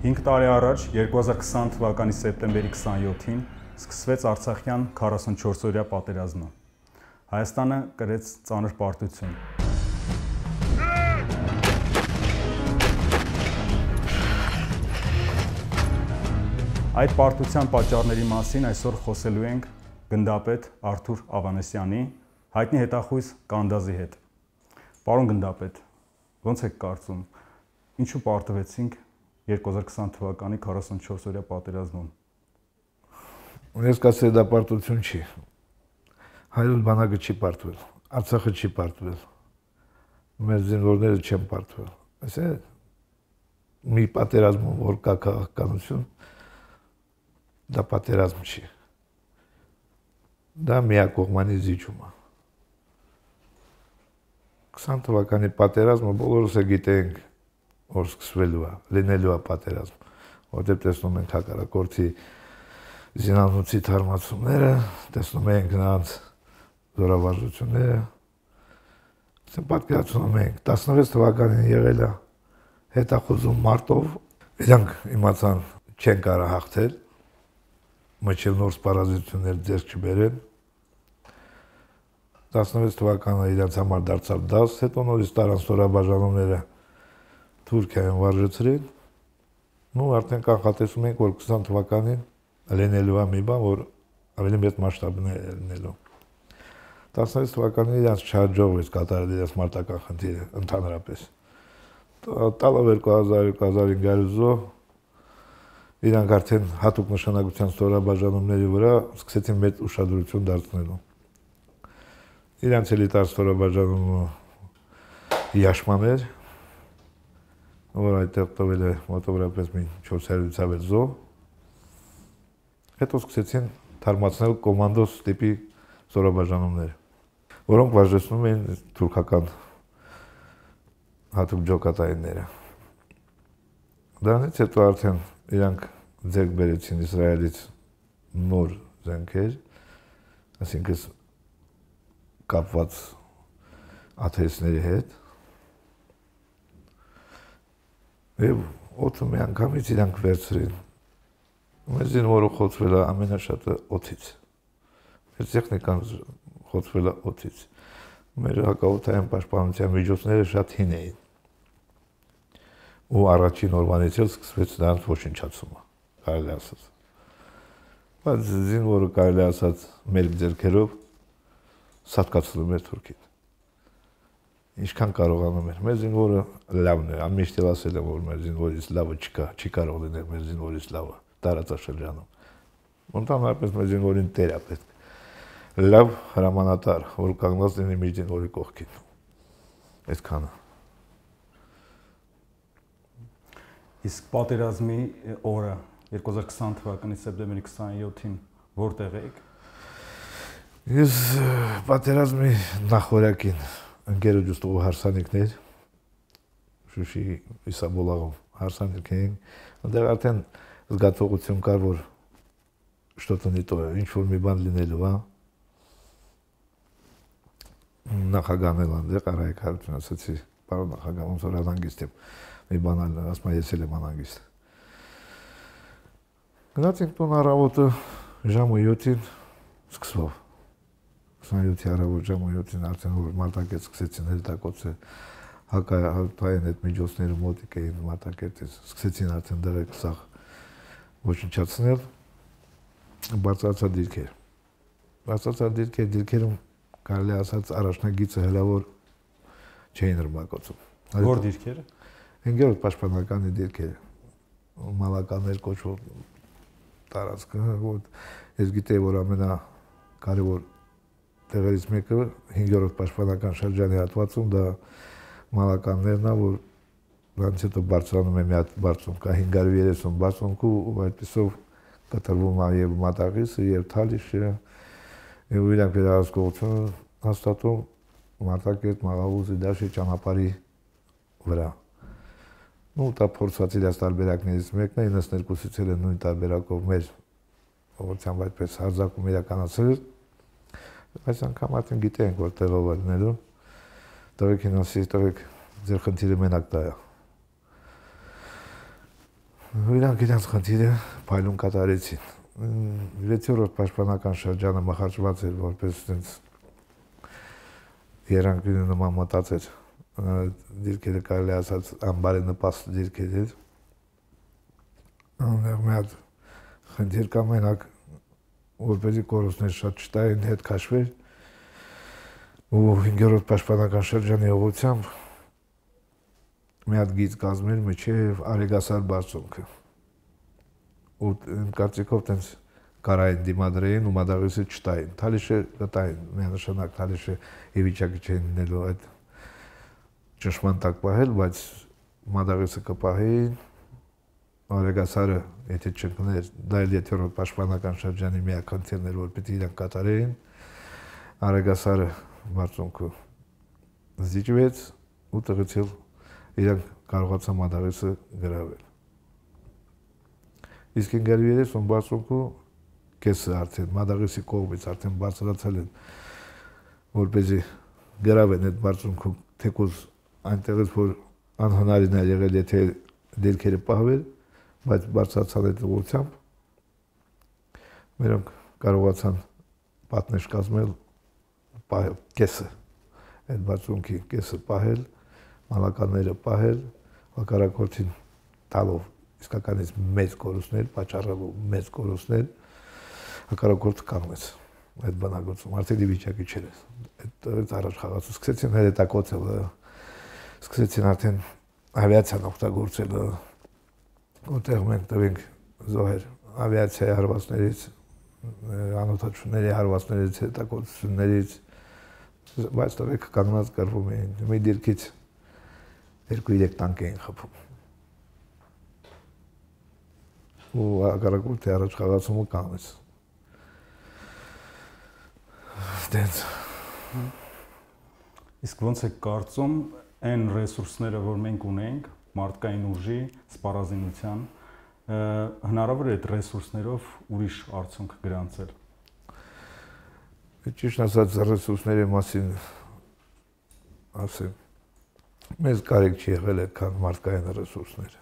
5 տարի առաջ 2020 թվականի սեպտեմբերի 27-ին սկսվեց Արցախյան 44-օրյա պատերազմը։ Հայաստանը կրեց ծանր պարտություն։ Այդ պարտության պատճառների մասին այսօր խոսելու ենք գնդապետ Արթուր Ավանեսյանի, հայտնի հետախույզ Կանդազի հետ։ Պարոն գնդապետ, ո՞նց եք կարծում, ինչու պարտվեցինք 2020 թվականի 44-օրյա պատերազմում։ Ես կասեի դա պարտություն չի։ Հայոց բանակը չի պարտվել, Արցախը չի պարտվել, մեր զինվորները չեն պարտվել։ Այսինքն մի պատերազմում, որ կա քաղաքականություն, դա պատերազմ չի։ Դա միակողմանի զիջում է։ 20 թվականի պատերազմը բոլորս գիտենք, որ սկսվելու է, լինելու է պատերազմ, որտեղ տեսնում ենք հակառակորդի զինանոցի թարմացումները, տեսնում ենք նրանց զորավարժությունները, պատկերացնում ենք 16 թվականին եղել է հետախուզում մարտով, իրանք իմացան չեն կարող հաղթել, մինչև նոր սպառազինություններ ձեռք չբերեն, 16 թվականը իրանց համար դարձավ դաս, հետո նորից տարան ստորաբաժանումները Թուրքիայում վարժեցրին, ու արդեն կանխատեսում ենք, որ 20 թվականին լինելու է մի բան, որ ավելի մեծ մասշտաբն է լինելու։ 16 թվականին իրանց չհաջողվեց կատարել իրենց մարտական խնդիրը ընդհանրապես։ Տալով 2000-2500 զոհ, իրանք արդեն հատուկ նշանակության ստորաբաժանումների վրա սկսեցին մեծ ուշադրություն դարձնելու։ Իրանց էլիտար ստորաբաժանումը Յաշման էր, որ այդտեղ տվել է մոտավորապես 400-ից զոհ։ Հետո սկսեցին թարմացնել կոմանդոս տիպի ստորաբաժանումներ, որոնք վարժեցնում էին թուրքական հատուկ ջոկատայինները։ Դրանից հետո արդեն իրանք ձեռք բերեցին Իսրայելից նոր զենքեր, այսինքն կապված աթեիստների հետ։ Եվ օդը մի անգամից իրանք վերցրին։ Մեր զինվորը խոցվել է ամենաշատը օդից։ Մեր տեխնիկան խոցվել է օդից։ Մեր հակաօդային պաշտպանության միջոցները շատ հին էին։ Ու առաջին օրվանից էլ սկսվեց նրանց ոչնչացումը, կարելի ասած։ Բայց զինվորը կարելի ասած մեր ձեռքերով սատկացնում էր Թուրքին։ Ինչքան կարողանում էր։ Մեր զինվորը լավն է, ամիշտ էլ ասել եմ, որ մեր զինվորից լավը չկա, չի կարող լինել մեր զինվորից լավը տարածաշրջանում։ Ընդհանրապես մեր զինվորին տեր է պետք։ Լավ հրամանատար, որ կանգնած լինի մեր զինվորի կողքին։ Այսքանը։ Իսկ պատերազմի օրը 2020 թվականի սեպտեմբերի 27-ին որտեղ եք։ Ես պատերազմի նախորյակին ընկերոջս տող հարսանիքներ Շուշի Իսաբոլաղով հարսանիք էինք, այնտեղ արդեն զգացողություն կար, որ что-то не то, ինչ-որ մի բան լինելու է։ Նախագահն էլ այնտեղ Արայք Հարություն ասացի, պարոն նախագահ, ոնց որ անհանգիստ եմ, մի բան ալ, ասում ես էլ եմ անհանգիստ։ Գնացինք տուն առավոտը ժամը 7-ին սկսվավ։ 27-ի առավոտ ժամը 7-ին արդեն որ մարտակերտ սկսեցին հերթակոծել հակահայերեն այդ միջոցները մոտիկ էին մարտակերտից, սկսեցին արդեն դրել սաղ ոչնչացնել, բարձրացա դիրքեր։ Բարձրացա դիրքերում կարելի ասած առաջնագիծը հելավոր չէին ռմբակոծում։ Որ դիրքերը։ 5-րդ պաշտպանականի դիրքերը, մալականներ կոչվող տարածքը, որ ես գիտեի, որ ամենակարևոր տեղերից մեկը 5-րդ պաշտպանական շրջանի հատվածում դա մալականներն է, որ դրանից հետո բարձրանում է մի հատ բարձունք, կա 530 բարձունք ու այդպիսով կտրվում է եւ մատաղիսը եւ թալիշը եւ իրանք վերահսկողությունը հաստատում Մարտակերտ Մաղավուզի դաշի ճանապարհի վրա։ Ու դա փորձված իրաց տարբերակներից մեկն է 92-ից էլ նույն տարբերակով մեր ուղղությամբ այդպես հարձակում իրականացրել։ Այս անգամ արդեն գիտենք, որ տեղով է լինելու։ Տվեք ինասի, տվեք ձեր խնդիրը մենակ դա է։ Իրանք իրենց խնդիրը փայլուն կատարեցին։ 6-րդ պաշտպանական շրջանը մխարճված էր որպես այնպես երանգյունի նման մտածեր դիրքերը կարելի ասած անբարենպաստ դիրքեր էր։ Անեղ մի հատ խնդիր կա մենակ որպեսզի կորուստներ շատ չտային հետ քաշվեր ու 5-րդ պաշտպանական շրջանի ուղղությամբ մի հատ գիծ կազմեր միջև Արեգասար բարձունքը։ Ու կարծիքով տենց կարային դիմադրեին ու մադաղիսը չտային։ Թալիշը կտային, միանշանակ Թալիշը ի վիճակի չէին լինելու այդ ճշմարտ տակ պահել, բայց մադաղիսը կպահեին։ Արեգասարը, եթե չընկներ, դա էլ 7-րդ պաշտպանական շրջանի միակ խնդիրն էր, որ պիտի իրանք կատարեին։ Արեգասարը բարձունքը զիջվեց ու տղեցիլ իրանք կարողացան մադաղիսը գրավել։ Իսկ 530 բարձունքը կեսը արդեն մադաղիսի կողմից արդեն բարձրացել են, որպեսզի գրավեն այդ բարձունքը, թեկուզ այնտեղից որ անհնարին է եղել, եթե դիրքերը պահվել, բայց բարձրացան այդ ուղղությամբ, մերոնք կարողացան պատնեշ կազմել, պահել կեսը, այդ բարձունքի կեսը պահել, մալականները պահել, հակառակորդին տալով իսկականից մեծ կորուստներ, պատճառելով մեծ կորուստներ, հակառակորդը կանգնեց այդ բանակցում, արդեն ի վիճակի չէր։ Այդ առաջ խաղացու սկսեցին հրետակոծել, սկսեցին արդեն ավիացիան օգտագործել, որտեղ մենք տվենք զոհեր ավիացիայի հարվածներից, անօթաչուների հարվածներից, հրետակոծություններից, բայց տվեք կանգնած կռվում էին, մի դիրքից 2-3 տանկ էին խփում։ Ու հակառակորդի առաջ խաղացումը կանգնեց։ Դենց։ Իսկ ոնց է կարծում այն ռեսուրսները, որ մենք ունենք, մարդկային ուժի, սպառազինության, հնարավոր է այդ ռեսուրսներով ուրիշ արդյունք գրանցել։ Ճիշտ ասած ռեսուրսների մասին ասեմ, մեզ կարիք չի եղել այդքան մարդկային ռեսուրսներ։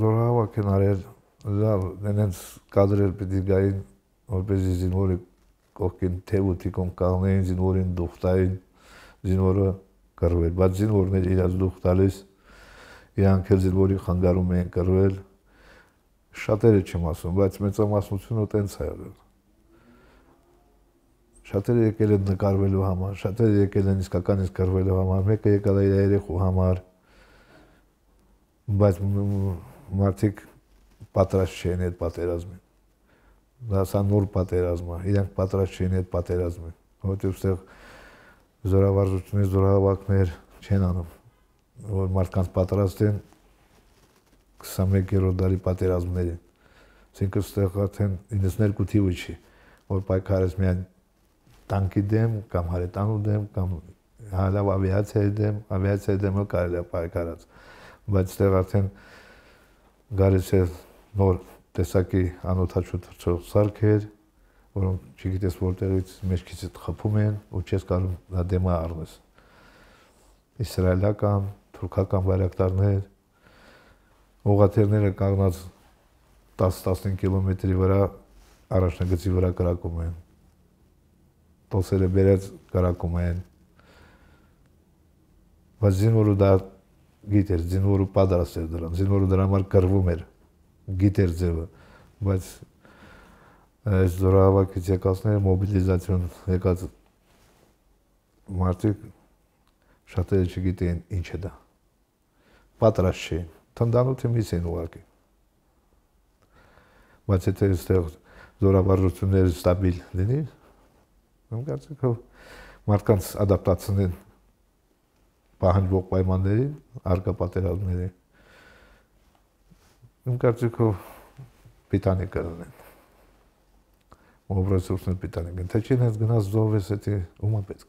Զորահավաք են արել, լավ, նենց կադրեր պիտի գային, որպեսզի զինվորը կողքին թևութիկում կանգնեին, զինվորին դուխ տային, զինվորը կռվել, բայց զինվորները իրաց դուխ տալիս, իրանք էլ զինվորի խանգարում էին կռվել, շատերը չեմ ասում, բայց մեծամասնությունը տենց է եղել։ Շատերը եկել են նկարվելու համար, շատերը եկել են իսկականից կռվելու համար, մեկը եկել է իր երեխու համար, բայց մարդիկ պատրաստ չէին այդ պատերազմին։ Դա սա նոր պատերազմ է, իրանք պատրաստ չէին այդ պատերազմին, որովհետև այստեղ զորավարժությունների զորահավաքներ չեն անում, որ մարդկանց պատրաստ են 21-րդ դարի պատերազմներին։ Այսինքն այստեղ արդեն 92 թիվը չի, որ պայքարես միայն տանկի դեմ կամ հարետանու դեմ կամ հալավ ավիացիայի դեմ կարելի է պայքարած, բայց այստեղ արդեն գալիս է նոր տեսակի անօթաչու թռչող սարքեր, որոնք չգիտես որտեղից մեջքից խփում են ու չես կարող դա դեմը առնես։ Իսրայելական, թուրքական բայրակտարներ, ուղղաթիռները կանգնած 10-15 կիլոմետրի վրա առաջնագծի վրա կրակում են։ Տոսերը բերած կրակում են։ Բայց զինվորը դա գիտեր, զինվորը պատրաստ էր դրան, զինվորը դրա համար կռվում էր, գիտեր ձևը, բայց այս զորահավաքից եկածները մոբիլիզացիոն եկած մարդիկ շատերը չգիտեին ինչ է դա, պատրաստ չէին, թնդանոթի միս էին ուղղակի, բայց եթե այստեղ զորավարժությունները ստաբիլ լինի, իմ կարծիքով մարդկանց ադապտացնեն պահանջվող պայմաններին, առկա պատերազմների, իմ կարծիքով պիտանի կլինեն, ով ռեսուրսներ պիտանի կլինեն, թե չի հենց գնաց զոհվես, եթե ումա պետք,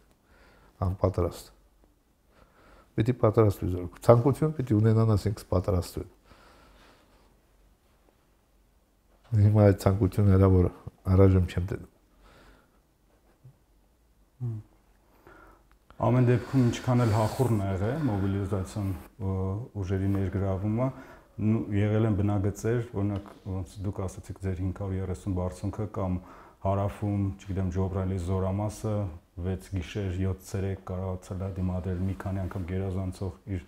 անպատրաստ, պիտի պատրաստվի զորք, ցանկություն պիտի ունենան, ասենք պատրաստվեն, հիմա այդ ցանկությունը հրավոր առայժմ չեմ տենում։ Ամեն դեպքում ինչքան էլ հախուռն է եղել մոբիլիզացիոն ուժերի ներգրավումը, եղել են բնագծեր, օրինակ ոնց դուք ասացիք ձեր 530 բարձունքը կամ հարավում, չգիտեմ, Ջոբրայլի զորամասը 6 գիշեր 7 ցերեկ կարողացել է դիմադրել մի քանի անգամ գերազանցող իր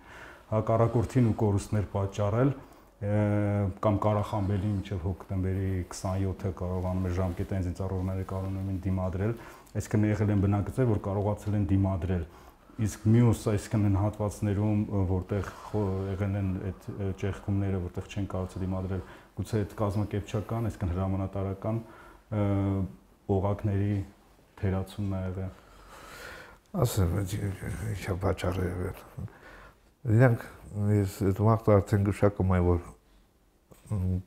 հակառակորդին ու կորուստներ պատճառել կամ Ղարախանբելի մինչև հոկտեմբերի 27-ը կարողանում է ժամկետային զինծառայողները կարողանում են դիմադրել, այսինքն եղել են բնակիչներ, որ կարողացել են դիմադրել։ Իսկ մյուս, այսինքն այն հատվածներում, որտեղ եղել են այդ ճեղքումները, որտեղ չեն կարողացել դիմադրել, գուցե այդ կազմակերպչական, այսինքն հրամանատարական օղակների թերացումն է եղել։ Ասեմ, ինչա պատճառ է եղել։ Իրանք ես այդ վաղը արդեն գշակում եմ, որ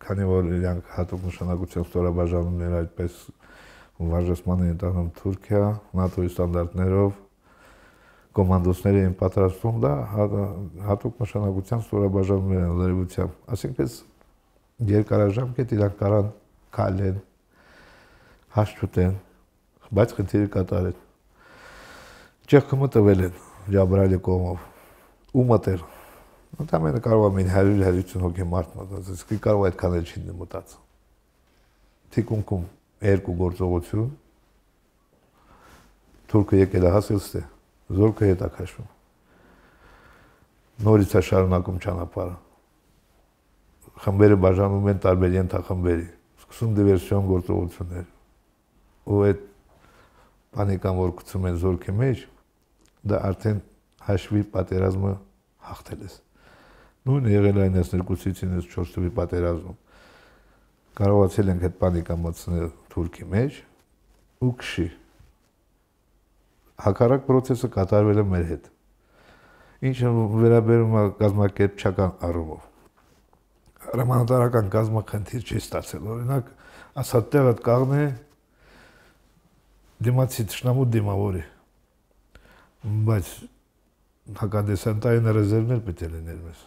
քանի որ իրանք հատուկ նշանակության ստորաբաժանումներ այդպես վարժեցման են տանում Թուրքիա, ՆԱՏՕ-ի ստանդարտներով կոմանդոսներ են պատրաստվում, դա հատուկ նշանակության ստորաբաժանումներ են լրիվությամբ։ Այսինքն երկարաժամկետ իրանք կարան քայլեն, հաշտվեն, բայց խնդիրը կատարել։ Ճեղքումը տվել են Ջաբրայելի կողմով։ Ու մտել։ Ընդամենը կարող է 100-150 հոգի մարդ մտածել, իսկ կարող է այդքան էլ չի մտածել։ Թիկունքում երկու գործողություն, թուրքը եկել է հասելստե, զորքը հետ է քաշվում։ Նորից է շարունակում ճանապարհը։ Խմբերը բաժանում են տարբեր ենթախմբերի, սկսում դիվերսիոն գործողություններ։ Ու այդ պանիկան, որ գցում են զորքի մեջ, դա արդեն հաշվի պատերազմը հաղթել ես։ Նույնը եղել է 92-ից 94 թվականի պատերազմում։ Կարողացել ենք այդ պանիկան մտցնել Թուրքի մեջ ու քշի։ Հակառակ process-ը կատարվել է մեր հետ։ Ինչը վերաբերում է կազմակերպչական առումով։ Հրամանատարական կազմախնդիր չի ստացել։ Օրինակ, ասած տեղը կաղնե դիմացի թշնամու դիմավորի։ Բայց հակադեսանտային ռեզերվներ պետք է լիներ մեզ,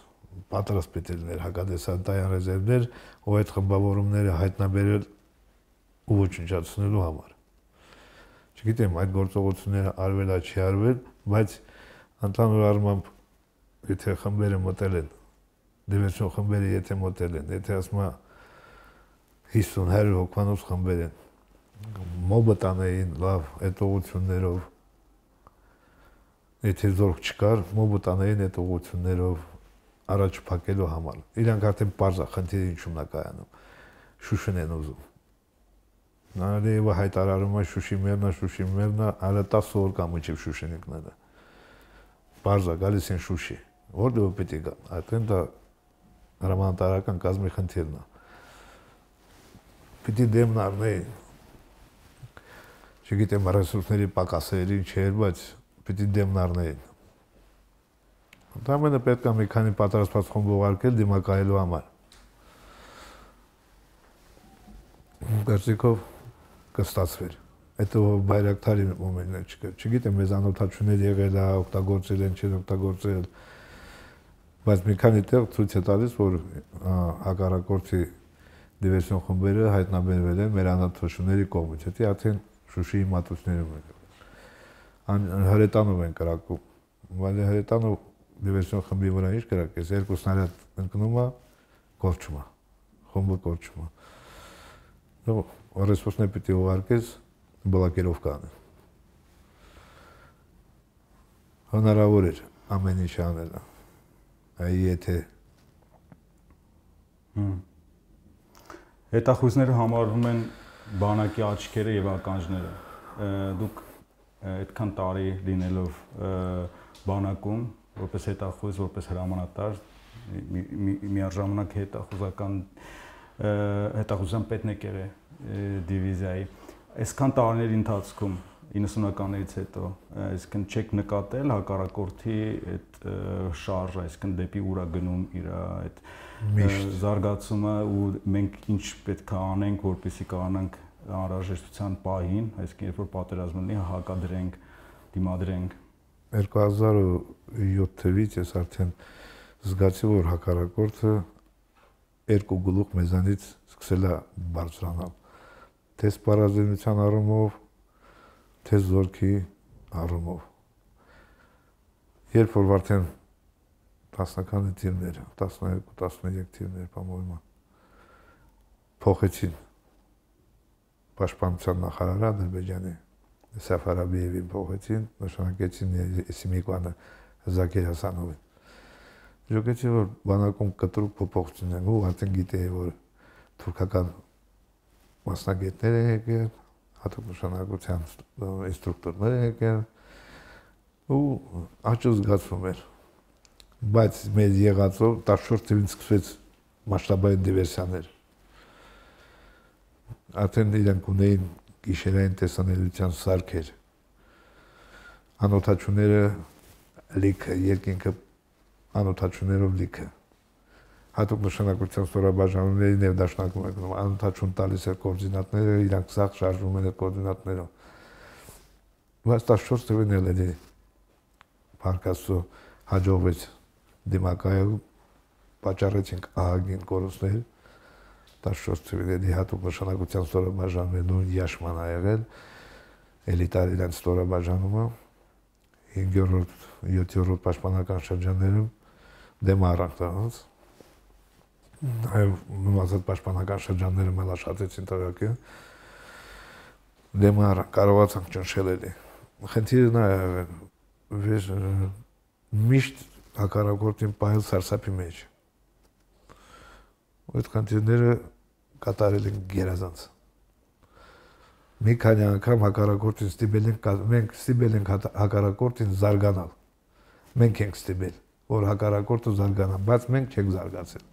պատրաստ պետք է լիներ հակադեսանտային ռեզերվներ, ու այդ խմբավորումները հայտնաբերել ու ոչնչացնելու համար։ Չգիտեմ, այդ գործողությունները արվել է, չի արվել, բայց ընդհանուր առմամբ եթե խմբերը մտել են, դիվերսիոն խմբերը եթե մտել են, եթե ասում է 50-100 հոգանոց խմբեր են, մոբը տանեին լավ այդ ուղղություններով, եթե զորք չկար, մոբը տանեին այդ ուղղություններով առաջ փակելու համար։ Իրանք արդեն պարզ է խնդիրը ինչումն է կայանում։ Շուշին են ուզում։ Նարեևը հայտարարում է Շուշի մերնա, այլ 10 օր կամ մինչև Շուշին ընկնելը։ Պարզ է, գալիս են Շուշի։ Որտեղ պետք է գա։ Արդեն դա հրամանատարական կազմի խնդիրն է։ Պիտի դեմն առնեին։ Չգիտեմ, ռեսուրսների պակասերին չէր, բայց պիտի դեմն առնեին։ Ընդամենը պետք է մի քանի պատրաստված խումբ ուղարկել դիմակայելու համար։ Կարծիքով կստացվեր։ Հետո բայրակտարի մոմենտներ չկար։ Չգիտեմ, մեզ անօթաչուներ եղել է, օգտագործել են, չեն օգտագործել։ Բայց մի քանի տեղ ցույց է տալիս, որ հակառակորդի դիվերսիոն խմբերը հայտնաբերվել են մեր անօթաչուների կողմից։ Դա արդեն Շուշիի մատուցներում են։ Հրետանով են կրակում։ Բայց հրետանով դիվերսիոն խմբի վրա ինչ կրակես, երկու սնարյադ ընկնում է, կորչում է, խումբը կորչում է։ Ռեսուրսներ պիտի ուղարկես, բլոկերովկա անել։ Հնարավոր էր ամեն ինչ անելը, եթե հետախույզները համարվում են բանակի աչքերը եւ ականջները։ Դուք այդքան տարի լինելով բանակում, որպես հետախույզ, որպես հրամանատար, միաժամանակ հետախուզության պետն եք եղել դիվիզիայի։ Այսքան տարիների ընթացքում 90-ականներից հետո, այսինքն չեք նկատել հակառակորդի այդ շարժը, այսինքն դեպի ուր է գնում իր այդ զարգացումը ու մենք ինչ պետք է անենք, որպեսզի կարողանանք անհրաժեշտության պահին, այսինքն երբ որ պատերազմը լինի, հակադրենք, դիմադրենք։ 2007 թվականից ես արդեն զգացի, որ հակառակորդը երկու գլուխ մեզանից սկսել է բարձրանալ։ Թե սպառազինության առումով, թե զորքի առումով։ երբ որ արդեն 10-ական թիվներ, 12-13 թիվներ բամորմա փոխեցին պաշտպանության նախարարը Ադրբեջանի Սաֆարաբիևին փոխեցին, նշանակեցին Սիմիկվանը Զաքիր Հասանովին։ Ժողովրդի որ բանակում կտրուկ փոփոխություն են, ու արդեն գիտեի որ թուրքական մասնագետներ են եկել, հատուկ նշանակության ինստրուկտորներ են եկել, ու աճը զգացվում էր։ Բայց մեր եղածով 14 թվականին սկսվեց մասշտաբային դիվերսիաներ։ Արդեն իրենք ունեին գիշերային տեսանելիության սարքեր, անօթաչուները լիքը, երկինքը անօթաչուներով լիքը, հատուկ նշանակության ստորաբաժանումների ներդաշնակում եկնում, անօթաչուն տալիս էր կոորդինատները, իրանք սաղ շարժվում են այդ կոորդինատներով։ Բայց 14 թվականին էլ Փարքաստու հաջողվեց դիմակայել, պատճառեցինք ահագին կորուստներ, 14 թվականին հատուկ նշանակության ստորաբաժանումները նույն Յաշման ա եղել, էլիտար իրենց ստորաբաժանումը, 5-րդ, 7-րդ պաշտպանական շրջաններում դեմ առանք դրանց, նաև մնացած պաշտպանական շրջաններում էլ աշխատեցին տեղակը, դեմ առանք կարողացանք ճնշել էլի։ Խնդիրը նա միշտ հակառակորդին պահել սարսափի մեջ։ Այդ խնդիրները կատարել են գերազանց։ Մի քանի անգամ հակառակորդին մենք ստիպել ենք հակառակորդին զարգանալ։ Մենք ենք ստիպել, որ հակառակորդը զարգանա, բայց մենք չենք զարգացել։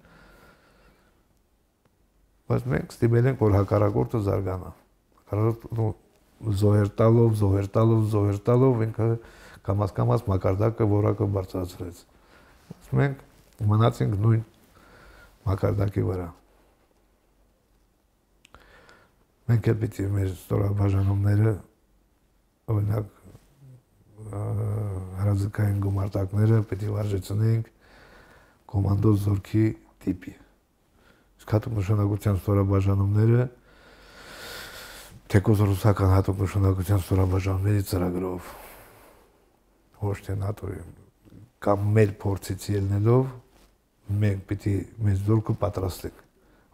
Բայց մենք ստիպել ենք, որ հակառակորդը զարգանա։ Զոհեր տալով ինքը կամաց մակարդակը որակը բարձրացրեց։ Մենք մնացինք նույն մակարդակի վրա։ Մենք էլ պիտի մեր ստորաբաժանումները, օրինակ հրաձգային գումարտակները պիտի վարժեցնենք կոմանդո զորքի տիպի։ Իսկ հատուկ նշանակության ստորաբաժանումները թեկոզ ռուսական հատուկ նշանակության ստորաբաժանումների ծրագրով, ոչ թե ՆԱՏՕ-ի կամ մեր փորձից ելնելով մենք պիտի մեր զորքը պատրաստենք,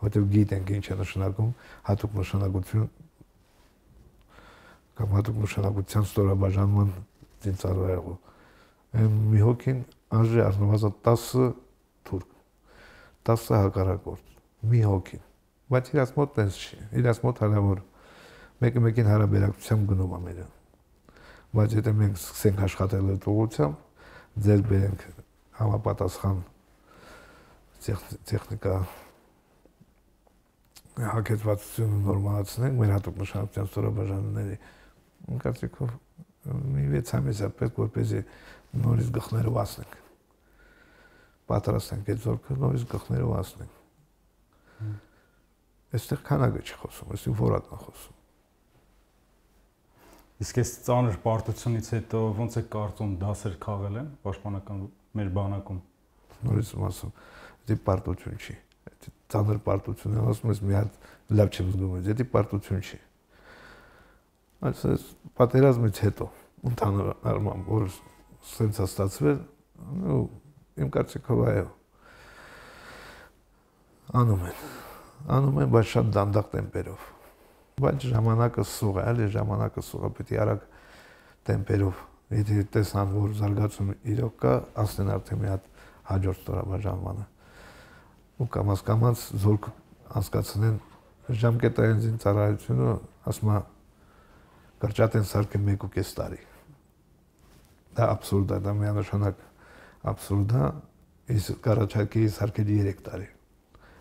որտեղ գիտենք ինչ է նշանակում հատուկ նշանակություն կամ հատուկ նշանակության ստորաբաժանման ծինծառայողը։ Մի հոգին արժե առնվազն 10 թուրք, 10 հակառակորդ, մի հոգին, բայց իրաց մոտ տենց չի, իրաց մոտ հնարավոր մեկը մեկին հարաբերակցությամբ գնում է մերը։ Բայց եթե մենք սկսենք աշխատել այդ ուղղությամբ, ձեր բերենք համապատասխան տեխնիկա հակեցվածությունը նորմալացնենք մեր հատուկ նշանակության ստորաբաժանումների, կարծիքով մի 6 ամիս է պետք, որպեսզի նորից գլխներով ասնենք։ Պատրաստենք այդ զորքը, նորից գլխներով ասնենք։ Այստեղ քանակը չի խոսում, այստեղ որակն է խոսում։ Իսկ այս ծանր պարտությունից հետո ոնց է կարծում դասեր քաղել են պաշտպանական մեր բանակում։ Նորից եմ ասում, դա պարտություն չի։ Ծանր պարտություն է, ասում ես մի հատ լավ չեմ զգում, դա պարտություն չի։ Այս պատերազմից հետո ընդհանուր առմամբ որ սենց է ստացվել, ու իմ կարծիքով այո։ Անում են, բայց շատ դանդաղ տեմպերով։ Բայց ժամանակը սուղ է, էլի ժամանակը սուղ է, պետք է արագ տեմպերով, եթե տեսնան, որ զարգացում իրոք կա, ասեն արդեն մի հատ հաջորդ ստորաբաժանմանը։ Ու կամաց զորք անցկացնեն ժամկետային զինծառայությունը, ասում է կրճատ են սարքել 1.5 տարի։ Դա абսուրդ է, դա միանշանակ абսուրդ է, իսկ կառաջարկի սարքել 3 տարի։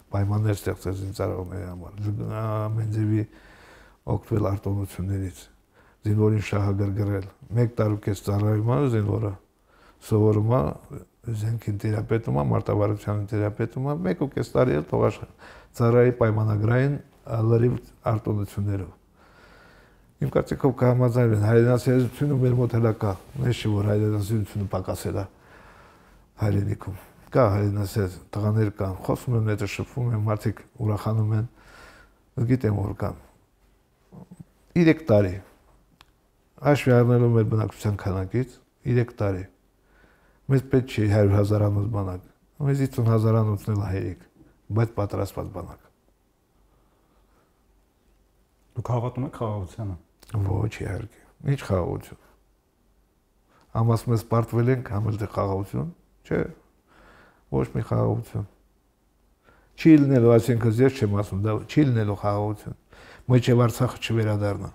Պայմաններ ստեղծել զինծառայողների համար, ամեն ձևի օգտվել արտոնություններից, զինվորին շահագրգռել, 1 տարուկես ծառայում է զինվորը, սովորում է զենքին թերապետում է, մարտավարության թերապետում է, 1.5 տարի էլ թող ծառայի պայմանագրային լրիվ արտոնություններով։ Իմ կարծիքով կհամաձայնվեն, հայրենասիրությունը մեր մոտ հելա կա, ես չի որ հայրենասիրությունը պակասել է հայրենիքում։ Կա հայրենասեր տղաներ կան, խոսում են, հետը շփվում են, մարդիկ ուրախանում են, գիտեմ որ կան։ 3 տարի, հաշվի առնելով մեր բնակչության քանակից, 3 տարի, Մեզ պետք չի 100,000-անոց բանակ, մեզ 50,000-անոցն էլ հերիք, բայց պատրաստված բանակ։ Դուք հավատում եք խաղաղությանը։ Ոչ, իհարկե։ Ինչ խաղաղություն։ Ամասում ես պարտվել ենք, համել դե խաղաղություն, չէ, ոչ մի խաղաղություն։ Չի լինելու, այսինքն ես չեմ ասում, դա չի լինելու խաղաղություն։ Մինչև Արցախը չվերադառնա։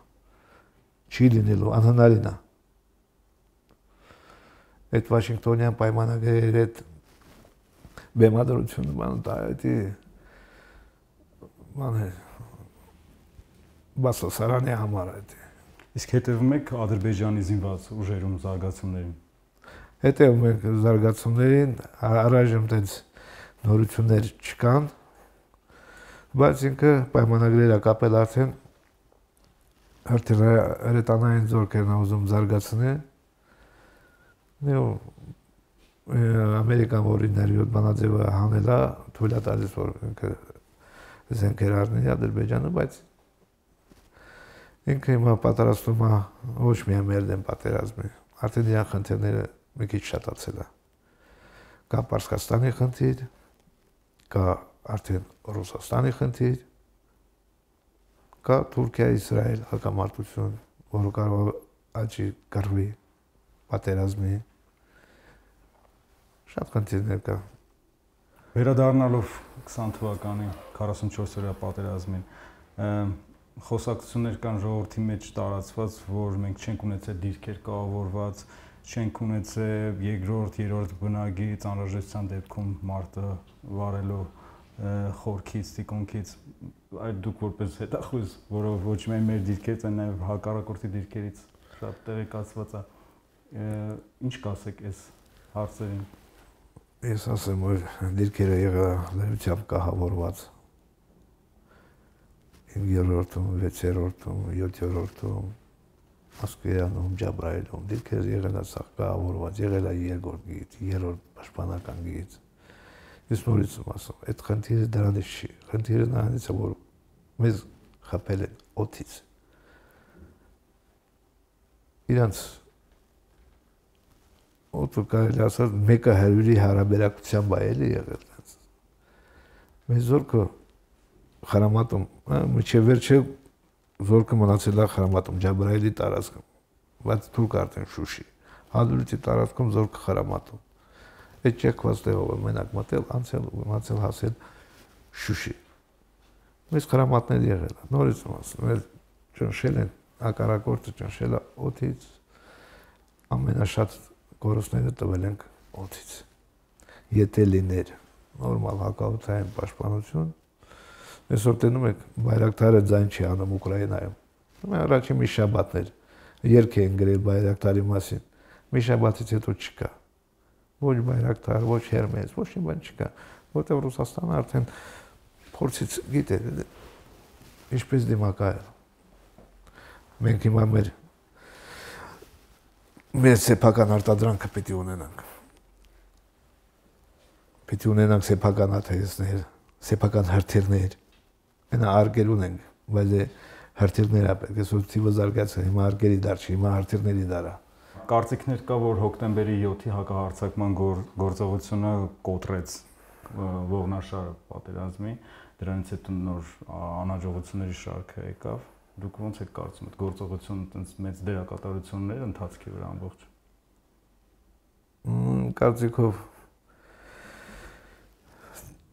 Չի լինելու, անհնարին է։ Այդ Վաշինգտոնյան պայմանագրերի հետ բեմադրությունը բանը դա էդի բանը բասոսարանի համար է դա։ Իսկ հետևում եք Ադրբեջանի զինված ուժերում զարգացումներին։ Հետևում ենք զարգացումներին, առայժմ տենց նորություններ չկան, բայց ինքը պայմանագրերը կապել արդեն հրետանային զորքերն ուզում զարգացնել։ Ամերիկան որ 907 բանաձևը հանել է, թույլ է տալիս որ ինքը զենքեր առնի Ադրբեջանը, բայց ինքը հիմա պատրաստում է ոչ միայն մեր դեմ պատերազմի, արդեն իրան խնդիրները մի քիչ շատացել է։ Կա Պարսկաստանի խնդիր, կա արդեն Ռուսաստանի խնդիր, կա Թուրքիա-Իսրայել հակամարտություն, որը կարող աճի կռվի պատերազմի շատ խնդիրներ կա։ Վերադառնալով 20 թվականի 44-օրյա պատերազմին, խոսակցություններ կան ժողովրդի մեջ տարածված, որ մենք չենք ունեցել դիրքեր կառավարված, չենք ունեցել երկրորդ, երրորդ բնագիծ անհրաժեշտության դեպքում մարտը վարելու խորքից, տիկունքից, այդ դուք որպես հետախույզ, որը ոչ միայն մեր դիրքերից, այլ նաև հակառակորդի դիրքերից շատ տեղեկացված է, ինչ կասեք այս հարցերին։ Ես ասեմ, որ դիրքերը եղելությամբ կահավորված 5-րդում, 6-րդում, 7-րդում, Ասկերանում, Ջաբրայիլում, դիրքերը եղել է սաղ կահավորված, եղել է երկրորդ գիծ, երրորդ պաշտպանական գիծ։ Ես նորից եմ ասում, այդ խնդիրը դրանից չի, խնդիրը նրանից է, որ մեզ խփել են օդից։ Իրանց օդը կարելի ասած մեկը հրվիրի հարաբերակցությամբ է էլի եղել։ Մեզ զորքը խրամատում, մինչև վերջը զորքը մնացել է խրամատում, Ջաբրայիլի տարածքում, բայց թուրք արդեն Շուշի, Հադրութի տարածքում զորքը խրամատում։ Այդ ճեղքված տեղով է մենակ մտել, անցել հասել Շուշի։ Մեզ խրամատներ եղել է, նորից եմ ասում, մեր ճնշել են, հակառակորդը ճնշել է օդից, ամենաշատ կորուստները տվել ենք օդից։ Եթե լիներ նորմալ հակաօդային պաշտպանություն, այսօր տենում եք Բայրակտարը ձայն չի անում Ուկրաինայում։ Առաջին մի շաբաթներ երգ էին գրել Բայրակտարի մասին։ Մի շաբաթից հետո չկա։ Ոչ Բայրակտար, ոչ Հերմես, ոչ մի բան չկա, որտեղ Ռուսաստանը արդեն փորձից գիտեր ինչպես դիմակայել։ Մենք հիմա մեր սեփական արտադրանքը պետք է ունենանք։ Պետք է ունենանք սեփական աթեստներ, սեփական հրթիռներ։ Այնա արգեր ունենք, բայց հրթիռներ է պետք է սոցիալը զարգացել, հիմա արգերի դար չի, հիմա հրթիռների դար է։ Կարծիքներ կա, որ հոկտեմբերի 7-ի հակահարձակման գործողությունը կոտրեց ողնաշարը պատերազմի, դրանից հետո նոր անհաջողությունների շարքը եկավ։ Դուք ո՞նց եք կարծում, այդ գործողությունը այդպես մեծ դերակատարություններ ընթացքի վրա ամբողջ։ Կարծիքով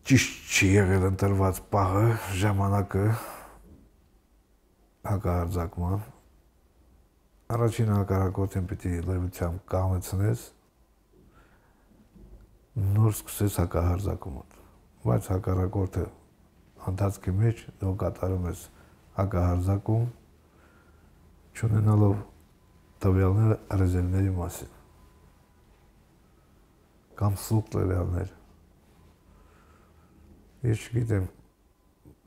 ճիշտ չի եղել ընտրված պահը, ժամանակը հակահարձակման։ Առաջին հակառակորդին պիտի լայնությամբ կանգնեցնես, նոր սկսես հակահարձակումը։ Բայց հակառակորդը ընթացքի մեջ դու կատարում ես հակահարձակում, չունենալով տվյալները ռեզերվների մասին կամ սուկ տվյալներ։ Ես չգիտեմ,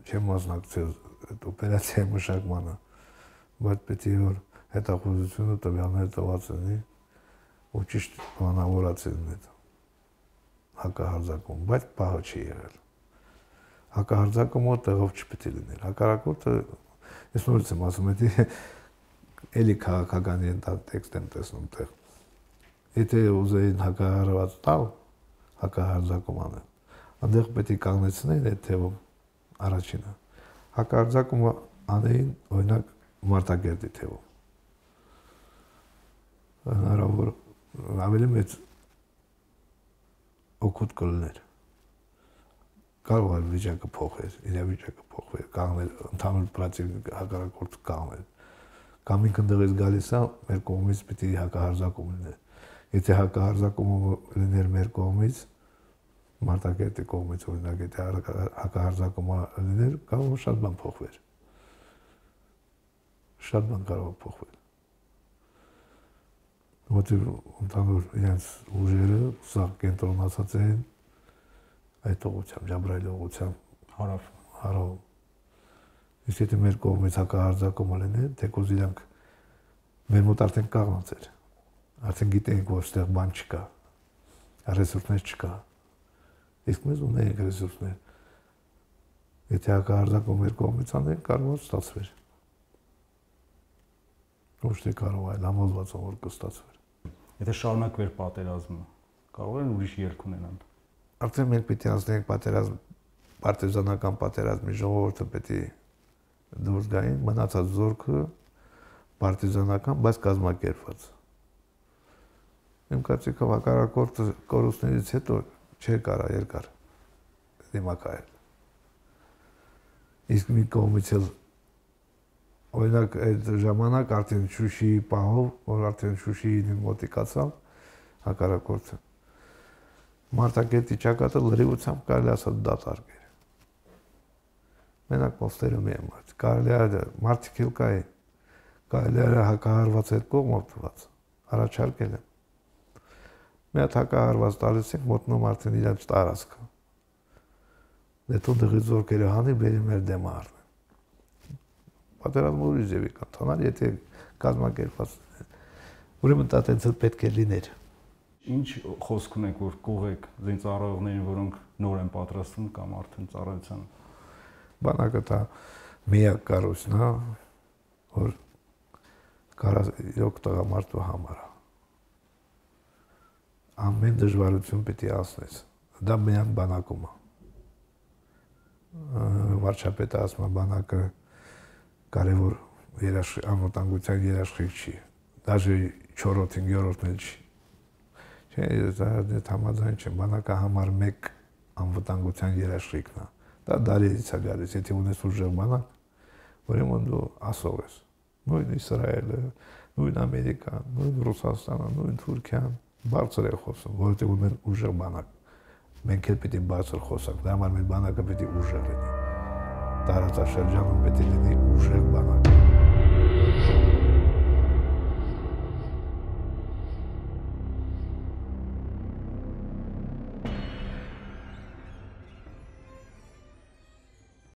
չեմ մասնակցել այդ օպերացիայի մշակմանը, բայց պետք է որ հետախուզությունը տվյալներ տված լինի ու ճիշտ պլանավորած լինի հակահարձակում, բայց պահը չի եղել։ Հակահարձակումը տեղով չպետք է լինել։ Հակառակորդը, ես նորից եմ ասում, էլի քաղաքական տեքստ եմ տեսնում տեղ։ Եթե ուզեին հակահարված տալ, հակահարձակում անել, այնտեղ պետք է կանգնեցնեն այդ թևում առաջինը։ Հակահարձակումը անեին օրինակ Մարտակերտի թևում։ Հնարավոր ավելի մեծ օգուտ կլներ։ Կարող է վիճակը փոխել, իրավիճակը փոխել, կանգնել ընդհանուր պրակտիկ հակառակորդը կանգնել։ Կամ ինքն դեղից գալիս է, մեր կողմից պիտի հակահարձակում լիներ։ Եթե հակահարձակումը լիներ մեր կողմից, Մարտակերտի կողմից օրինակ, եթե հակահարձակումը լիներ, կարող է շատ բան փոխվեր։ Շատ բան կարող է փոխվել։ Որտեղ ընդհանուր իրենց ուժերը սա կենտրոնացած են այդ ուղղությամբ, Ջաբրայելի ուղղությամբ հարավ։ Իսկ եթե մեր կողմից հակահարձակումը լիներ, թեկուզ իրանք մեր մոտ արդեն կաղնած էր։ Արդեն գիտենք, որ այստեղ բան չկա, ռեսուրսներ չկա։ Իսկ մեզ ունենք ռեսուրսներ։ Եթե հակահարձակումը մեր կողմից անենք, կարող է ստացվեր։ Ոչ թե կարող այլ համոզված եմ, որ կստացվեր։ Եթե շարունակվեր պատերազմը, կարող են ուրիշ ելք ունենալ։ Արդեն մենք պիտի անցնենք պատերազմ, պարտիզանական պատերազմի ժողովուրդը պիտի դուրս գային, մնացած զորքը պարտիզանական, բայց կազմակերպված։ Իմ կարծիքով հակառակորդը կորուստներից հետո չէր կարա երկար դիմակայել։ Իսկ մի կողմից էլ օրինակ այդ ժամանակ արդեն Շուշիի պահով, որ արդեն Շուշիին մոտիկացավ հակառակորդը, Մարտակերտի ճակատը լրիվությամբ կարելի ասած դատարկել։ Մենակ մոստերում եմ մարդ, կարելի է մարդիկ էլ կային, կարելի է հակահարված այդ կողմ օգտված, առաջարկել եմ։ Մի հատ հակահարված տալիս ենք, մոտնում արդեն իրենց տարածքը։ Դե թող դեղից զորքերը հանի, բերի մեր դեմը առնեն։ Պատերազմը ուրիշ ձևի կընթանար, եթե կազմակերպված լիներ։ Ուրեմն դա տենց էլ պետք է լիներ։ Ինչ խոսք ունեք, որ կողեք զինծառայողներին, որոնք նոր են պատրաստվում կամ արդեն ծառայության։ Բանակը դա միակ կառույցն է, որ կարա իրոք տղամարդու համար է։ Ամեն դժվարություն պիտի անցնես։ Դա միակ բանակում է։ Վարչապետը ասում է բանակը կարևոր անվտանգության երաշխիք չի։ Դաժե 4-րդ, 5-րդն էլ չի։ Չէ, դա համաձայն չեմ, բանակը համար 1 անվտանգության երաշխիքն է։ Դա դարերից է գալիս, եթե ունես ուժեղ բանակ, ուրեմն դու ասող ես։ Նույն Իսրայելը, նույն Ամերիկան, նույն Ռուսաստանը, նույն Թուրքիան բարձր է խոսում, որովհետև ունեն ուժեղ բանակ։ Մենք էլ պիտի բարձր խոսանք, դա համար մեր բանակը պիտի ուժեղ լինի։ Տարածաշրջանում պետք է լինի